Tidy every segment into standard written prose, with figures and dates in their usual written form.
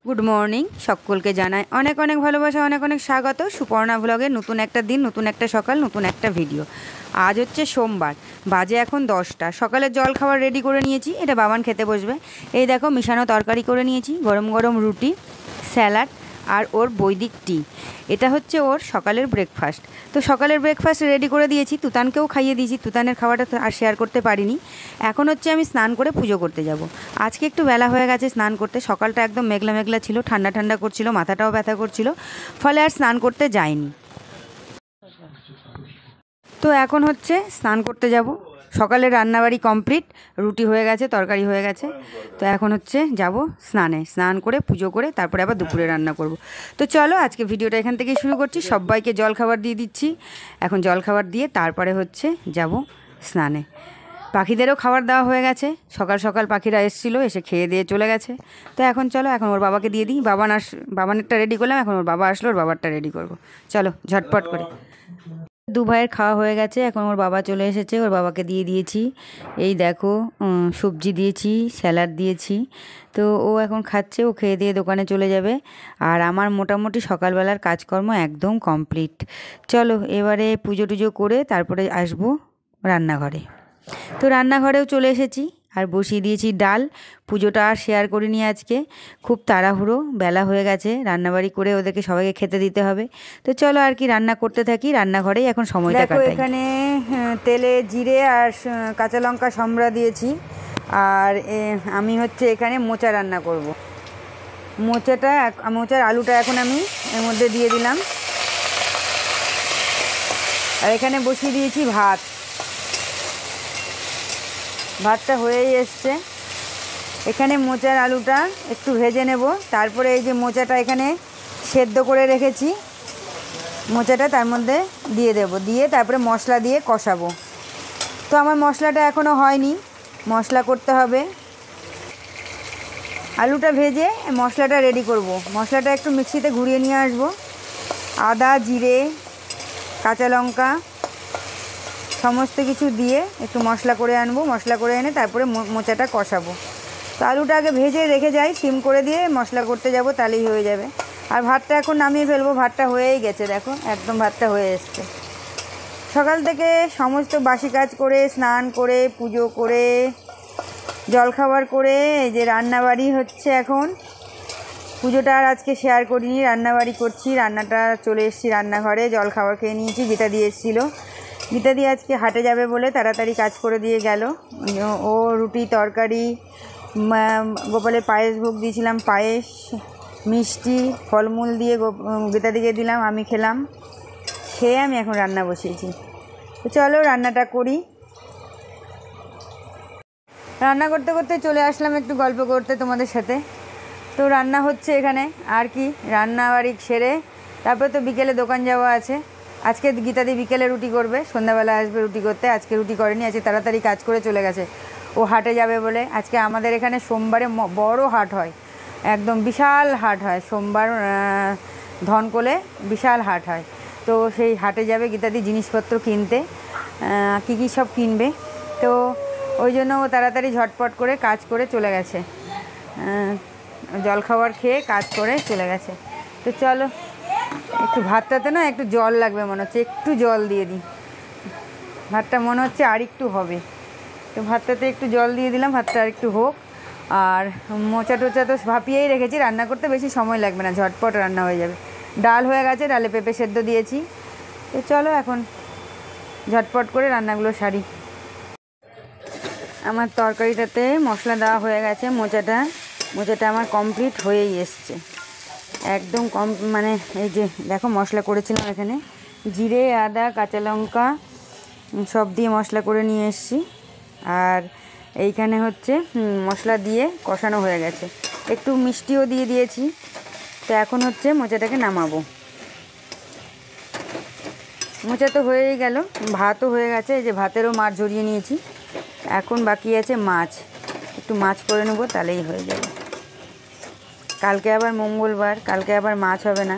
Good morning সকলকে জানাই অনেক অনেক ভালোবাসা, অনেক অনেক স্বাগত সুপর্ণা ব্লগে। নতুন একটা দিন, নতুন একটা সকাল, নতুন একটা ভিডিও। আজ হচ্ছে সোমবার, বাজে এখন 10টা। সকালের জল খাবার রেডি করে নিয়েছি, এটা বাবান খেতে বসবে। এই দেখো মিশানো তরকারি করে নিয়েছি, গরম গরম রুটি, স্যালাড আর ওর বৈদিক টি। এটা হচ্ছে ওর সকালের ব্রেকফাস্ট। তো সকালের ব্রেকফাস্ট রেডি করে দিয়েছি, তুতানকেও খাইয়ে দিয়েছি। তুতানের খাবারটা তো আর শেয়ার করতে পারিনি। এখন হচ্ছে আমি স্নান করে পুজো করতে যাব। আজকে একটু বেলা হয়ে গেছে স্নান করতে, সকালটা একদম মেঘলা মেঘলা ছিল, ঠান্ডা ঠান্ডা করছিল, মাথাটাও ব্যথা করছিল, ফলে আর স্নান করতে যাইনি। তো এখন হচ্ছে স্নান করতে যাব। সকালে রান্নাবাড়ি কমপ্লিট, রুটি হয়ে গেছে, তরকারি হয়ে গেছে। তো এখন হচ্ছে যাব স্নানে, স্নান করে পুজো করে তারপরে আবার দুপুরে রান্না করব। তো চলো আজকে ভিডিওটা এখান থেকেই শুরু করছি। সবাইকে জলখাবার দিয়ে দিচ্ছি। এখন জলখাবার দিয়ে তারপরে হচ্ছে যাব স্নানে। পাখিদেরও খাবার দেওয়া হয়ে গেছে, সকাল সকাল পাখিরা এসেছিলো, এসে খেয়ে দিয়ে চলে গেছে। তো এখন চলো, এখন ওর বাবাকে দিয়ে দিই। বাবানেরটা রেডি করলাম, এখন ওর বাবা আসলো, ওর বাবারটা রেডি করব। চলো ঝটপট করে। দু ভাইয়ের খাওয়া হয়ে গেছে, এখন ওর বাবা চলে এসেছে, ওর বাবাকে দিয়ে দিয়েছি। এই দেখো সবজি দিয়েছি, স্যালাড দিয়েছি। তো ও এখন খাচ্ছে, ও খেয়ে দিয়ে দোকানে চলে যাবে। আর আমার মোটামুটি সকালবেলার কাজকর্ম একদম কমপ্লিট। চলো এবারে পুজো টুজো করে তারপরে আসবো রান্নাঘরে। তো রান্নাঘরেও চলে এসেছি আর বসিয়ে দিয়েছি ডাল। পুজোটা আর শেয়ার করিনি আজকে, খুব তাড়াহুড়ো, বেলা হয়ে গেছে, রান্নাবাড়ি করে ওদেরকে সবাইকে খেতে দিতে হবে। তো চলো আর কি রান্না করতে থাকি, রান্নাঘরেই এখন সময়টা কাটাই। এখানে তেলে জিরে আর কাঁচা লঙ্কা সম্বরা দিয়েছি। আর আমি হচ্ছে এখানে মোচা রান্না করব। মোচার আলুটা এখন আমি এর মধ্যে দিয়ে দিলাম। আর এখানে বসিয়ে দিয়েছি ভাত। ভাতটা হয়েই এসছে। এখানে মোচার আলুটা একটু ভেজে নেব, তারপরে এই যে মোচাটা এখানে সেদ্ধ করে রেখেছি, মোচাটা তার মধ্যে দিয়ে দেব, দিয়ে তারপরে মশলা দিয়ে কষাবো। তো আমার মশলাটা এখনও হয়নি, মশলা করতে হবে। আলুটা ভেজে মশলাটা রেডি করব। মশলাটা একটু মিক্সিতে ঘুরিয়ে নিয়ে আসবো। আদা, জিরে, কাঁচা লঙ্কা সমস্ত কিছু দিয়ে একটু মশলা করে আনবো। মশলা করে এনে তারপরে মোচাটা কষাবো। তো আলুটা আগে ভেজে রেখে যাই, সিম করে দিয়ে মশলা করতে যাব, তাহলেই হয়ে যাবে। আর ভাতটা এখন নামিয়ে ফেলবো, ভাতটা হয়েই গেছে, দেখো একদম ভাতটা হয়ে এসছে। সকাল থেকে সমস্ত বাসি কাজ করে, স্নান করে, পুজো করে, জলখাবার করে, এই যে রান্নাবাড়ি হচ্ছে এখন। পুজোটা আর আজকে শেয়ার করিনি, রান্নাবাড়ি করছি। রান্নাটা চলে এসেছি রান্নাঘরে, জলখাবার খেয়ে নিয়েছি। গীতা দিয়ে এসেছিলো, গীতা দিয়ে আজকে হাটে যাবে বলে তাড়াতাড়ি কাজ করে দিয়ে গেল। ও রুটি, তরকারি, গোপালের পায়েস ভোগ দিয়েছিলাম, পায়েস, মিষ্টি, ফলমূল দিয়ে গীতা দিকে দিলাম, আমি খেলাম। খেয়ে আমি এখন রান্না বসিয়েছি। তো চলো রান্নাটা করি। রান্না করতে করতে চলে আসলাম একটু গল্প করতে তোমাদের সাথে। তো রান্না হচ্ছে এখানে আর কি, রান্নাবাড়ি সেরে তারপরে তো বিকেলে দোকান যাওয়া আছে। আজকে গীতাদি বিকেলে রুটি করবে, সন্ধ্যাবেলা আসবে রুটি করতে। আজকে রুটি করেনি, আজকে তাড়াতাড়ি কাজ করে চলে গেছে, ও হাটে যাবে বলে। আজকে আমাদের এখানে সোমবারে বড় হাট হয়, একদম বিশাল হাট হয় সোমবার, ধনকোলে বিশাল হাট হয়। তো সেই হাটে যাবে গীতাদি জিনিসপত্র কিনতে, কী কী সব কিনবে। তো ওই জন্য ও তাড়াতাড়ি ঝটপট করে কাজ করে চলে গেছে, জলখাবার খেয়ে কাজ করে চলে গেছে। তো চলো একটু ভাতটাতে না একটু জল লাগবে মনে হচ্ছে, একটু জল দিয়ে দিই। ভাতটা মনে হচ্ছে আর একটু হবে, তো ভাতটাতে একটু জল দিয়ে দিলাম, ভাতটা আর একটু হোক। আর মোচা টোচা তো ভাপিয়েই রেখেছি, রান্না করতে বেশি সময় লাগবে না, ঝটপট রান্না হয়ে যাবে। ডাল হয়ে গেছে, ডালে পেঁপে সেদ্ধ দিয়েছি। তো চলো এখন ঝটপট করে রান্নাগুলো সারি। আমার তরকারিটাতে মশলা দেওয়া হয়ে গেছে, মোচাটা আমার কমপ্লিট হয়েই এসছে একদম মানে এই যে দেখো মশলা করেছিলাম এখানে, জিরে, আদা, কাঁচা লঙ্কা সব দিয়ে মশলা করে নিয়ে এসেছি। আর এইখানে হচ্ছে মশলা দিয়ে কষানো হয়ে গেছে, একটু মিষ্টিও দিয়ে দিয়েছি। তো এখন হচ্ছে মোচাটাকে নামাবো। মোচা তো হয়েই গেল, ভাতও হয়ে গেছে, এই যে ভাতেরও মাছ ঝরিয়ে নিয়েছি। এখন বাকি আছে মাছ, একটু মাছ করে নেবো, তাহলেই হয়ে যাবে। কালকে আবার মঙ্গলবার, কালকে আবার মাছ হবে না,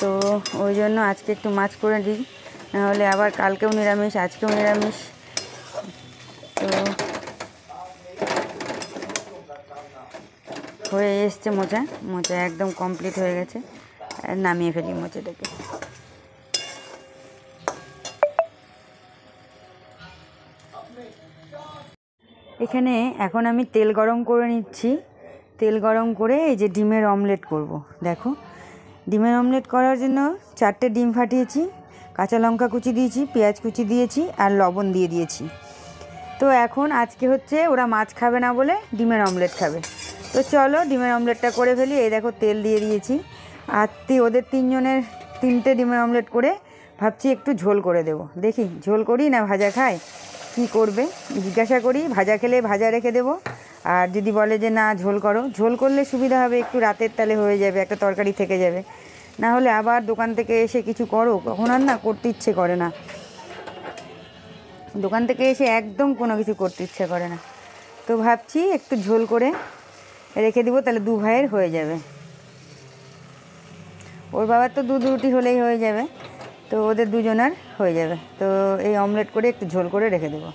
তো ওই জন্য আজকে একটু মাছ করে দিই, নাহলে আবার কালকেও নিরামিষ, আজকেও নিরামিষ। তো হয়ে এসছে মোচা, মোচা একদম কমপ্লিট হয়ে গেছে। নামিয়ে ফেলি মোচাটাকে। এখানে এখন আমি তেল গরম করে নিচ্ছি। তেল গরম করে এই যে ডিমের অমলেট করব। দেখো, ডিমের অমলেট করার জন্য 4টে ডিম ফাটিয়েছি, কাঁচা লঙ্কা কুচি দিয়েছি, পেঁয়াজ কুচি দিয়েছি আর লবণ দিয়ে দিয়েছি। তো এখন আজকে হচ্ছে ওরা মাছ খাবে না বলে ডিমের অমলেট খাবে। তো চলো ডিমের অমলেটটা করে ফেলি। এই দেখো তেল দিয়ে দিয়েছি। আর ওদের 3 জনের 3টে ডিমের অমলেট করে ভাবছি একটু ঝোল করে দেব। দেখি ঝোল করি না ভাজা খাই, কি করবে জিজ্ঞাসা করি। ভাজা খেলে ভাজা রেখে দেবো, আর যদি বলে যে না ঝোল করো, ঝোল করলে সুবিধা হবে, একটু রাতের তালে হয়ে যাবে, একটা তরকারি থেকে যাবে। না হলে আবার দোকান থেকে এসে কিছু করো, কখন আর না করতে ইচ্ছে করে না। দোকান থেকে এসে একদম কোনো কিছু করতে ইচ্ছে করে না। তো ভাবছি একটু ঝোল করে রেখে দিব, তাহলে 2 ভাইয়ের হয়ে যাবে। ওর বাবার তো 2 রুটি হলেই হয়ে যাবে, তো ওদের 2 জনের হয়ে যাবে। তো এই অমলেট করে একটু ঝোল করে রেখে দেবো।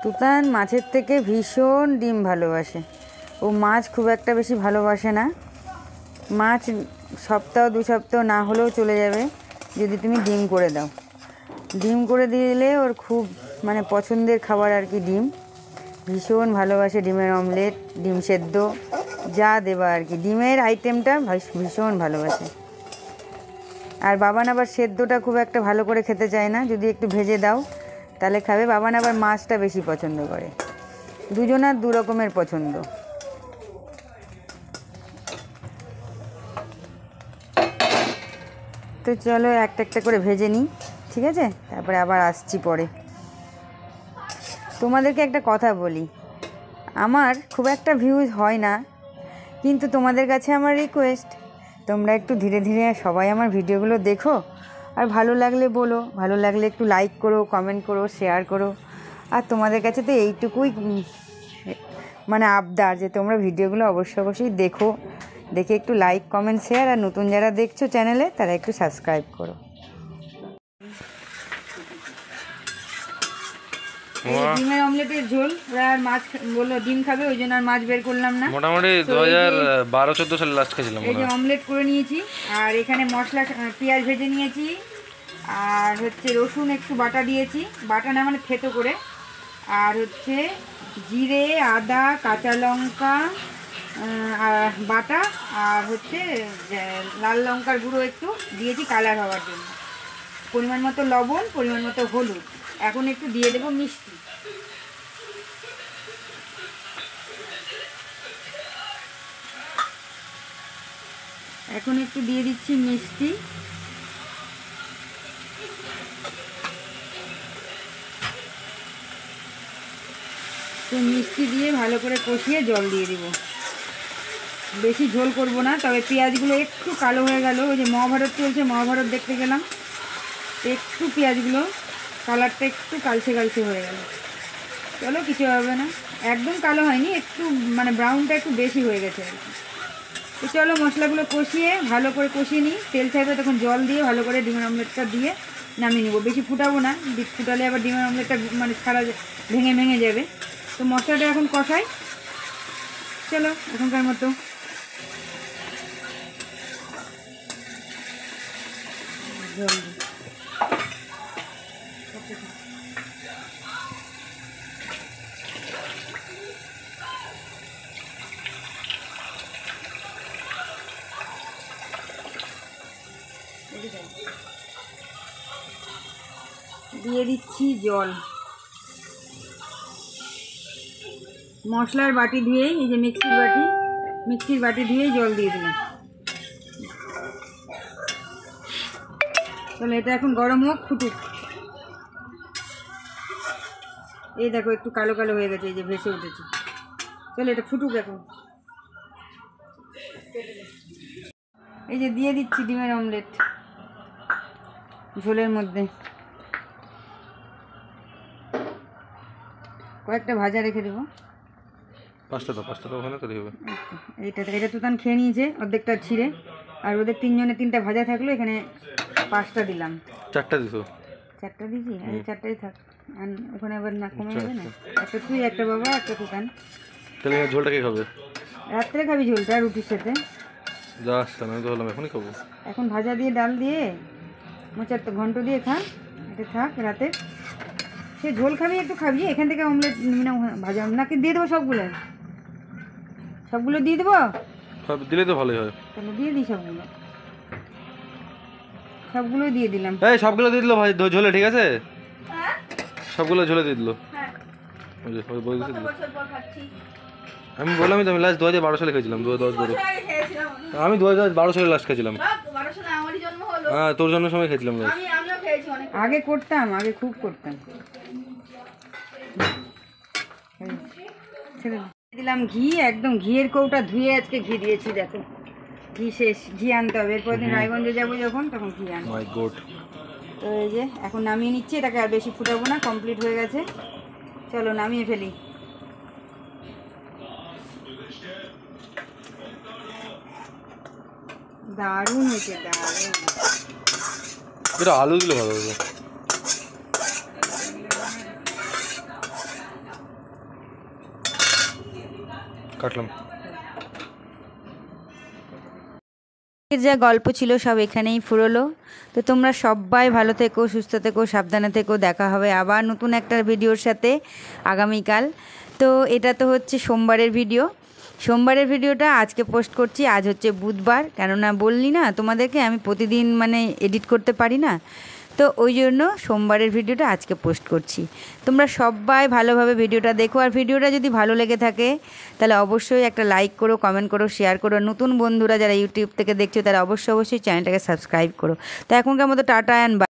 তুতান মাছের থেকে ভীষণ ডিম ভালোবাসে। ও মাছ খুব একটা বেশি ভালোবাসে না। মাছ সপ্তাহ 2 সপ্তাহ না হলেও চলে যাবে যদি তুমি ডিম করে দাও। ডিম করে দিলে ওর খুব মানে পছন্দের খাবার আর কি ডিম। ভীষণ ভালোবাসে ডিমের অমলেট, ডিম সেদ্ধ, যা দেবা আর কি, ডিমের আইটেমটা ভীষণ ভালোবাসে। আর বাবান আবার সেদ্ধটা খুব একটা ভালো করে খেতে চায় না, যদি একটু ভেজে দাও তাহলে খাবে। বাবান আবার মাছটা বেশি পছন্দ করে। 2 জনের 2 রকমের পছন্দ। তো চলো একটা একটা করে ভেজে নিই, ঠিক আছে? তারপরে আবার আসছি পরে। তোমাদেরকে একটা কথা বলি, আমার খুব একটা ভিউজ হয় না, কিন্তু তোমাদের কাছে আমার রিকোয়েস্ট, তোমরা একটু ধীরে ধীরে সবাই আমার ভিডিওগুলো দেখো, আর ভালো লাগলে বলো, ভালো লাগলে একটু লাইক করো, কমেন্ট করো, শেয়ার করো। আর তোমাদের কাছে তো এইটুকুই মানে আবদার যে তোমরা ভিডিওগুলো অবশ্যই দেখো, দেখে একটু লাইক কমেন্ট শেয়ার, আর নতুন যারা দেখছো চ্যানেলে তারা একটু সাবস্ক্রাইব করো। ডিমের অমলেটের ঝোল, আর মাছ বললো ডিম খাবে, ওই জন্য আর মাছ বের করলাম না। মোটামুটি 2012-14 সালে লাস্ট খেয়েছিলাম। এই যে অমলেট করে নিয়েছি, আর এখানে মশলা পেঁয়াজ ভেজে নিয়েছি, আর হচ্ছে রসুন একটু বাটা দিয়েছি, বাটা না মানে থেতো করে, আর হচ্ছে জিরে, আদা, কাঁচা লঙ্কা বাটা, আর হচ্ছে লাল লঙ্কার গুঁড়ো একটু দিয়েছি কালার হওয়ার জন্য, পরিমাণ মতো লবণ, পরিমাণ মতো হলুদ। এখন একটু দিয়ে দেবো মিষ্টি। এখন একটু দিয়ে দিচ্ছি মিষ্টি। তো মিষ্টি দিয়ে ভালো করে কষিয়ে জল দিয়ে দিব। বেশি ঝোল করব না, তবে পেঁয়াজগুলো একটু কালো হয়ে গেল, ওই যে মহাভারত চলছে, মহাভারত দেখতে গেলাম, একটু পেঁয়াজগুলো কালারটা একটু কালচে কালচে হয়ে গেল। চলো কিছু হবে না, একদম কালো হয়নি, একটু মানে ব্রাউনটা একটু বেশি হয়ে গেছে আর কি। তো চলো মশলাগুলো কষিয়ে ভালো করে কষিয়ে নিই, তেল ছাড়বে তখন জল দিয়ে ভালো করে ডিমের অমলেটটা দিয়ে নামিয়ে নেবো। বেশি ফুটাবো না, ফুটালে আবার ডিমের অমলেটটা মানে ছাড়া ভেঙে ভেঙে যাবে। তো মশলাটা এখন কষাই, চলো এখনকার মতো। জল দিয়ে দিচ্ছি জল। মশলার বাটি ধুয়েই, এই যে মিক্সির বাটি ধুয়েই জল দিয়ে দিলাম। তাহলে এটা এখন গরম হোক, ফুটুক। এই দেখো একটু কালো কালো হয়ে গেছে, এই যে ভেসে উঠেছে। চলো এটা ফুটুক এখন। এই যে দিয়ে দিচ্ছি ডিমের অমলেট ঝোলের মধ্যে। কয়েকটা ভাজা রেখে দেবো। পাঁচটা তো ওখানে তৈরি হবে। এটা তুতান খেয়ে নিয়েছে অর্ধেকটা ছিঁড়ে, আর ওদের তিনজনে তিনটা ভাজা থাকলো, এখানে 5টা দিলাম। 4টা দিছো? 4টা দিয়েছি, আরে 4টাই থাক, আর ওখানে আবার না কমে যাবে না। একটা তুই, একটা বাবা, একটা তুতান। তাহলে ঝোলটা কে খাবে? রাত্রে খাবি ঝোলটা রুটির সাথে? যা আসছে আমি তো হলাম এখনই খাবো। এখন ভাজা দিয়ে ডাল দিয়ে মোচার তো ঘন্ট দিয়ে খা, এটা থাক রাতে। সে ঝোল খাবি একটু খাবি, এখান থেকে অমলেট না ভাজা নাকি দিয়ে দেবো? সবগুলো দিয়ে দেবো? সব দিলে তো ভালোই হয়। তাহলে দিয়ে দিই সবগুলোই দিয়ে দিলাম। এই সবগুলো দিয়ে দিলো ভাই ঝোলে, ঠিক আছে? সবগুলো ঝোলে দিয়ে দিলো। আমি বললামই তো, আমি লাস্ট 2012 সালে খেয়েছিলাম। 2010 আমি 2012 সালে লাস্ট খেয়েছিলাম। হ্যাঁ, তোর জন্য সময় খেয়েছিলাম। আগে করতাম, আগে খুব করতাম। দিলাম ঘি, একদম ঘিয়ের কৌটা ধুয়ে আজকে ঘি দিয়েছি। দেখো ঘি শেষ, ঘি আনতে হবে। এরপর দিন রায়গঞ্জে যাবো যখন, তখন ঘি আনবো। মাই গড। তো এই যে এখন নামিয়ে নিচ্ছি, এটাকে আর বেশি ফুটাবো না, কমপ্লিট হয়ে গেছে। চলো নামিয়ে ফেলি। দারুণ হয়েছে, দারুণ। এটা আলু দিলে ভালো হবে। কাটলাম। যা গল্প ছিল সব এখানেই ফুরোলো। তো তোমরা সবাই ভালো থেকো, সুস্থ থেকো, সাবধানে থেকো। দেখা হবে আবার নতুন একটা ভিডিওর সাথে আগামীকাল। তো এটা তো হচ্ছে সোমবারের ভিডিওটা আজকে পোস্ট করছি। আজ হচ্ছে বুধবার, কেননা বললি না তোমাদেরকে আমি প্রতিদিন মানে এডিট করতে পারি না, তো ওই জন্য সোমবারের ভিডিওটা আজকে পোস্ট করছি। তোমরা সবাই ভালোভাবে ভিডিওটা দেখো, আর ভিডিওটা যদি ভালো লেগে থাকে তাহলে অবশ্যই একটা লাইক করো, কমেন্ট করো, শেয়ার করো। নতুন বন্ধুরা যারা ইউটিউব থেকে দেখছো তারা অবশ্যই চ্যানেলটাকে সাবস্ক্রাইব করো। তো এখনকার মতো টাটা অ্যান্ড বাই।